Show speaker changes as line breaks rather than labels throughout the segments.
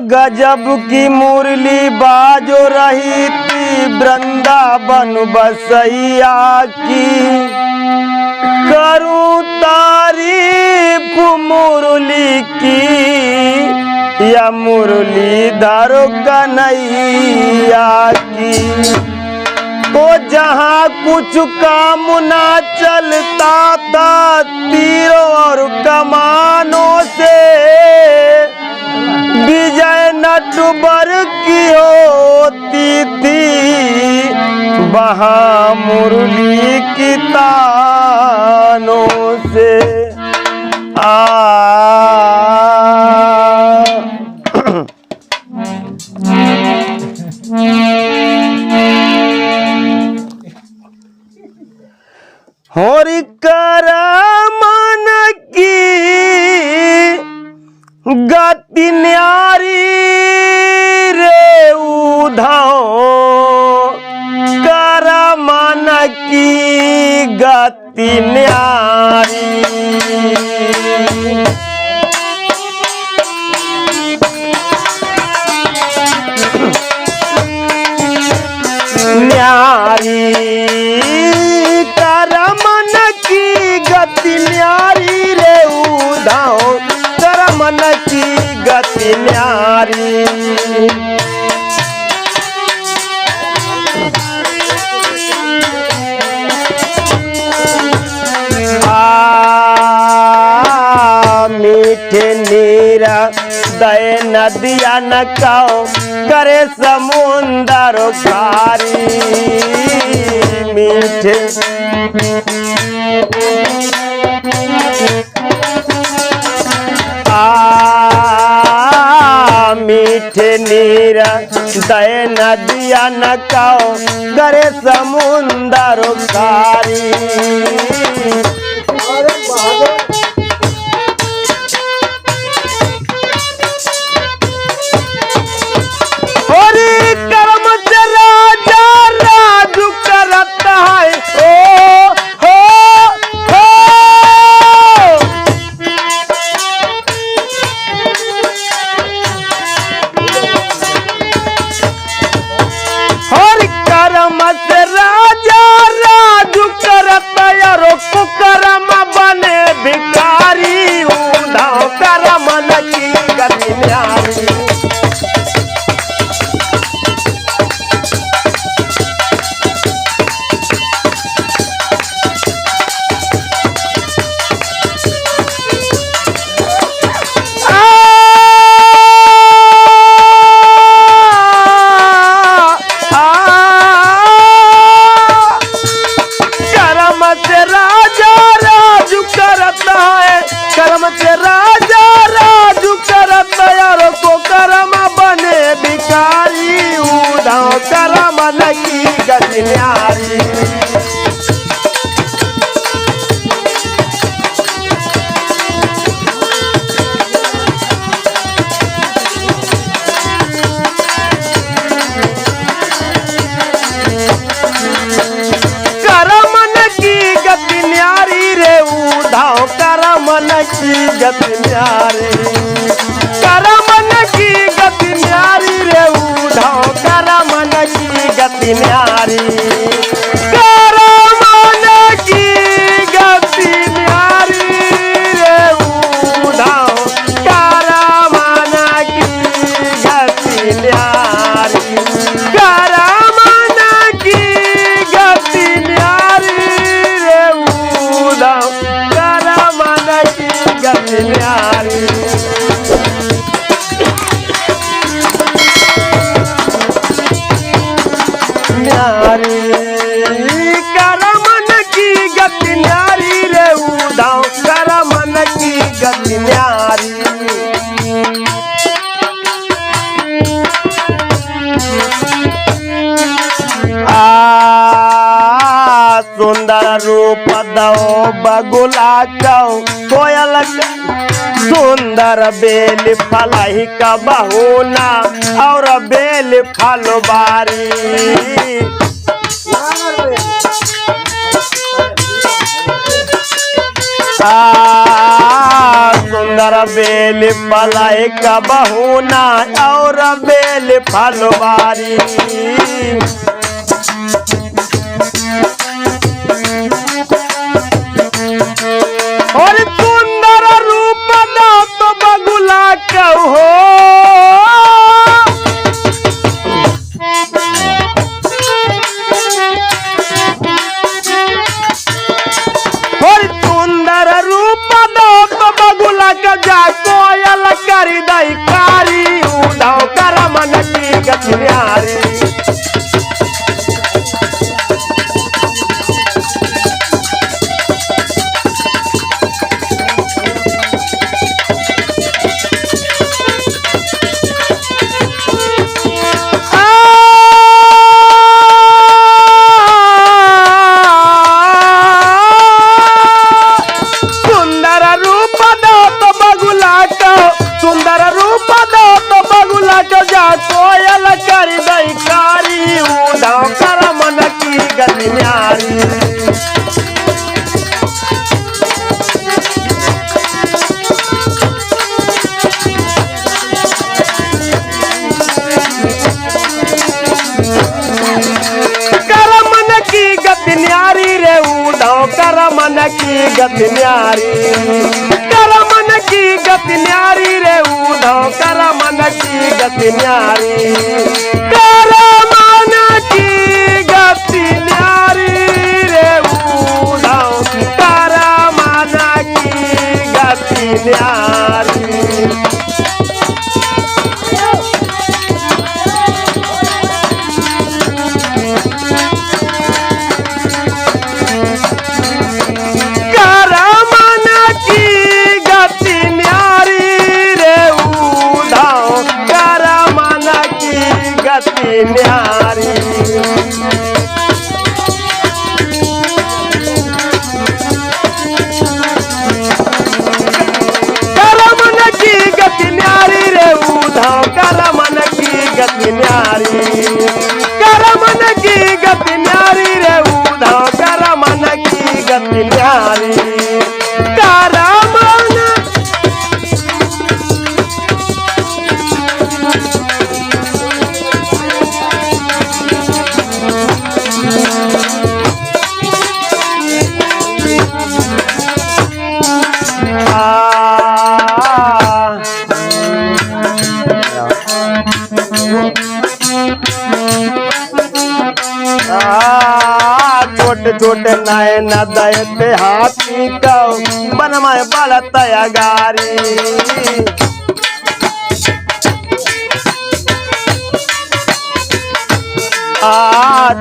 गजब की मुरली बाजो रही थी वृंदावन बसैया की। करूं तारीफ मुरली की या मुरलीधर कन्हैया की। तो जहाँ कुछ काम ना चलता था तीरों और कमानों से, विजय नटवर की होती थी वहाँ मुरली की तानों से। होरी करमन की गति न्यारी रे उधाओ, करमन की गति न्यारी। न्यारी करमन की गति न्यारी रे उधाओ, करमन की गति न्यारी। मीठे नीरा दए नदिया नकाओ, करे समुंदर खारी। मीठे मीठे नीरा दए नदिया नकाओ, करे समुंदर खारी। करम बने भिखारी उधाओ, करमन की गति न्यारी। करम से राजा राजू करता यारो को करम बने भिखारी उधाओ, करमन की गति न्यारी। करमन की गति न्यारी रे उधाओ, करमन की गति न्यारी। करमन की गति न्यारी रे उधाओ, करमन की गति न्यारी। करमन की गति न्यारी रे उधाओ, करमन की गति न्यारी। करमन की गति न्यारी रे उधाओ, करमन की गति न्यारी। न्यारी करमन की गति न्यारी रे उधाओ, करमन की गति न्यारी। सुंदर रूप दो बगुला चौ कोयल, सुंदर बेल फलही का बहुना और बेल फलबारी। सुंदर बेल पलाई का बहुना और बेल फलवारी और सुंदर रूप दो तो बगुला कहो और सुंदर रूप दो तो बगुला का जा कोयल करी दई कारी उड़ाओ कर मन की गति न्यारी कोयल कर दई कारी उड़ाओ कर मन की गति न्यारी कर मन की गति न्यारी रे उड़ाओ कर मन की गति न्यारी कर मन की गति न्यारी रे उड़ाओ कर मन की गति न्यारी कर मन की गति न्यारी रे उड़ाओ कर मन की गति न्यारी न्यारी कर मन की गति न्यारी रे उधाओ कर मन की गति न्यारी कर मन की गति न्यारी रे उधाओ कर मन की गति न्यारी कर मन छोटे छोटे नयन दयते हाथी का बनमाए बड़ा तैयारी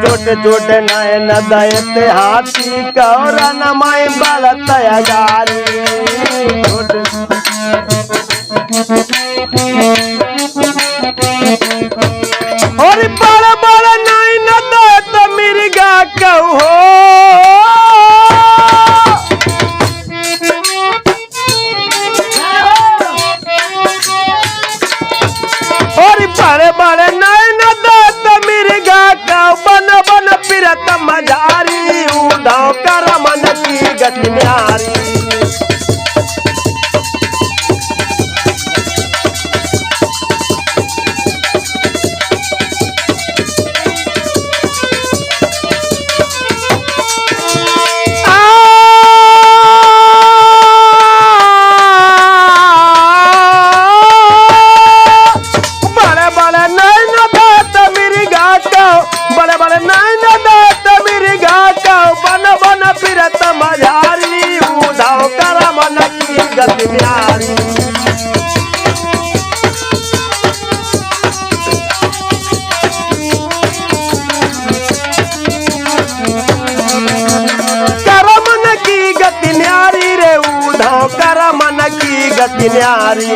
छोटे छोटे नयन दयते हाथी का नमाए बड़ा तैयारी और बड़ा बड़ा नयन दयत मिर्गा कहो और बड़े बड़े नयन दयत मिर्गा का बन बन फिरत मझारी उड़ाओ कर मन की गति न्यारी गति न्यारी कर मन की गति न्यारी रे उधाओ कर मन की गति न्यारी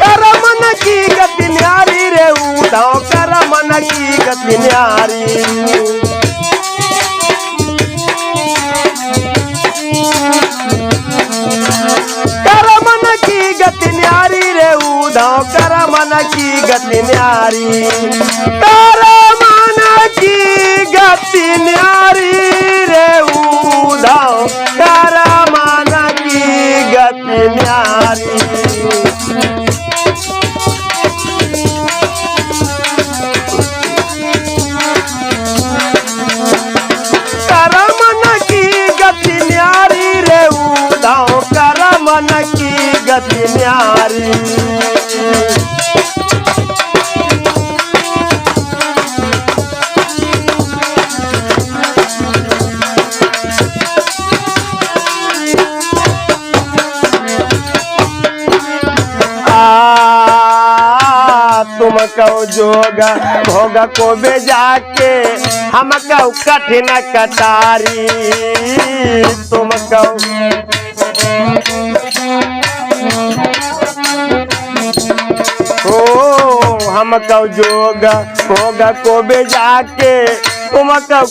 कर मन की गति न्यारी रे उधाओ कर मन की गति न्यारी कर मन की गति न्यारी रे उधाओ कर मन की गति न्यारी कर मन की गति न्यारी रे उधाव कर मन की गति न्यारी। कर मन की गति न्यारी रे उधाव कर मन की गति न्यारी। तुम कहो जोगा भोगा को बेजा के हम कहो कठिन कटारी। तुम कहो ओ हम कहो जोगा भोगा को बेजा के तुम कहो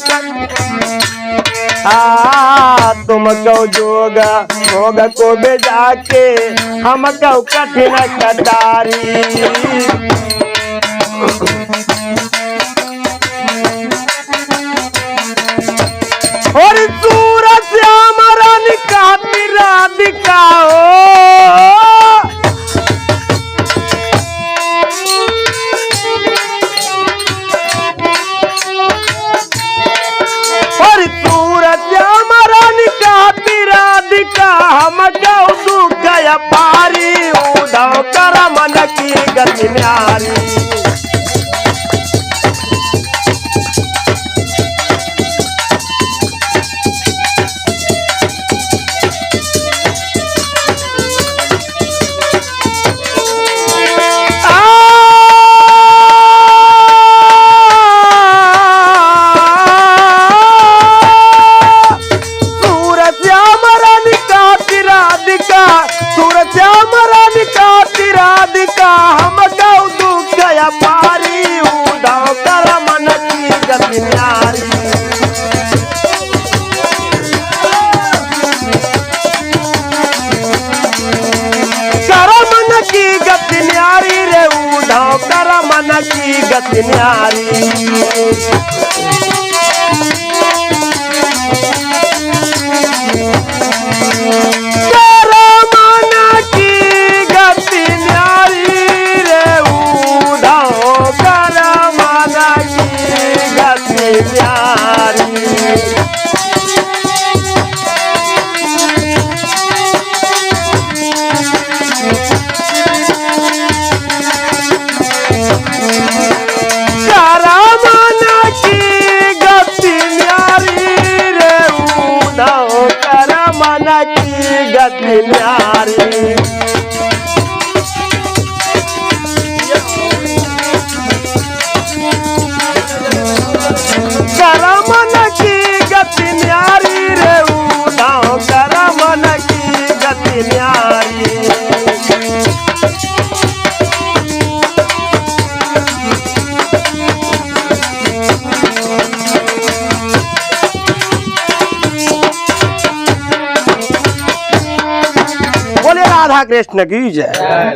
तुम कहो जोगा भोगा को बेजा के हम कहो कठिन कटारी। और सूरत श्याम रानी का राधिका हो और सूरत श्याम रानी का राधिका हम जाओ दुख पारी उधाव कर मन की गति न्यारी। राधिका हम गौ दुख गया पारी उधाव कर मन की गति न्यारी। कर मन की गति न्यारी रे उधाव कर मन की गति न्यारी। गति न्यारी कर मन की गति न्यारी रे उधाव कर मन की गति न्यारी। राधा कृष्ण की जय।